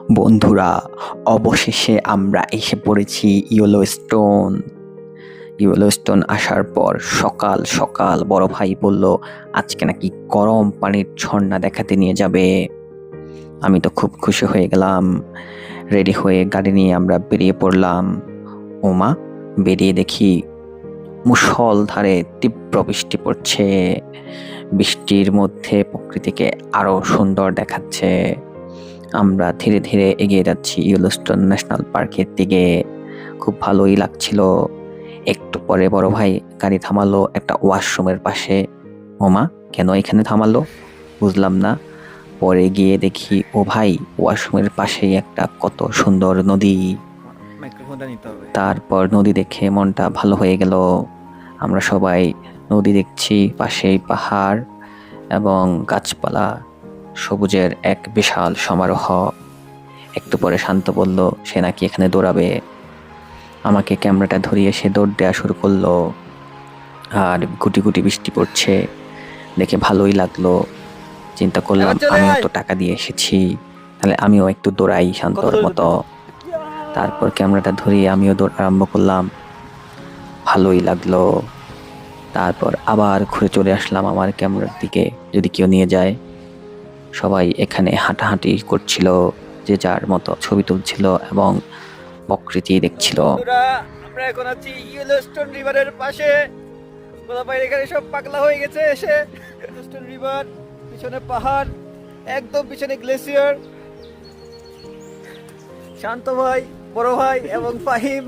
বন্ধুরা, অবশেষে আমরা এসে পড়েছি ইয়েলোস্টোন। ইয়েলোস্টোন আসার পর সকাল সকাল বড় ভাই বলল আজকে নাকি গরম পানির ঝর্ণা দেখাতে নিয়ে যাবে। আমি তো খুব খুশি হয়ে গেলাম। রেডি হয়ে গাড়ি নিয়ে আমরা বেরিয়ে পড়লাম। ওমা, বেরিয়ে দেখি মুষলধারে তীব্র বৃষ্টি পড়ছে। বৃষ্টির মধ্যে প্রকৃতিকে আরো সুন্দর দেখাচ্ছে। আমরা ধীরে ধীরে এগিয়ে যাচ্ছি ইয়েলোস্টোন ন্যাশনাল পার্কের দিকে। খুব ভালোই লাগছিল। একটু পরে বড় ভাই গাড়ি থামালো একটা ওয়াশরুমের পাশে। ওমা, কেন এখানে থামালো বুঝলাম না। পরে গিয়ে দেখি ও ভাই, ওয়াশরুমের পাশেই একটা কত সুন্দর নদী। তারপর নদী দেখে মনটা ভালো হয়ে গেল। আমরা সবাই নদী দেখছি, পাশেই পাহাড় এবং গাছপালা, সবুজের এক বিশাল সমারোহ। একটু পরে শান্ত বলল সে নাকি এখানে দৌড়াবে। আমাকে ক্যামেরাটা ধরিয়ে সে দৌড় দেওয়া শুরু করলো। আর গুটি গুটি বৃষ্টি পড়ছে দেখে ভালোই লাগলো। চিন্তা করলাম আমিও তো টাকা দিয়ে এসেছি, তাহলে আমিও একটু দৌড়াই শান্তর মতো। তারপর ক্যামেরাটা ধরিয়ে আমিও দৌড় আরম্ভ করলাম। ভালোই লাগলো। তারপর আবার ঘুরে চলে আসলাম আমার ক্যামেরার দিকে, যদি কেউ নিয়ে যায়। সবাই এখানে হাঁটাহাঁটি করছিল, যে যার মতো ছবি তুলছিল এবং প্রকৃতি দেখছিল। আমরা এখন আছি ইয়েলোস্টোন রিভারের পাশে। গোলাপাইর এখানে সব পাগলা হয়ে গেছে এসে। ইয়েলোস্টোন রিভার, পিছনে পাহাড়, একদম পিছনে গ্লেসিয়ার। শান্ত ভাই, বড় ভাই এবং ফাহিম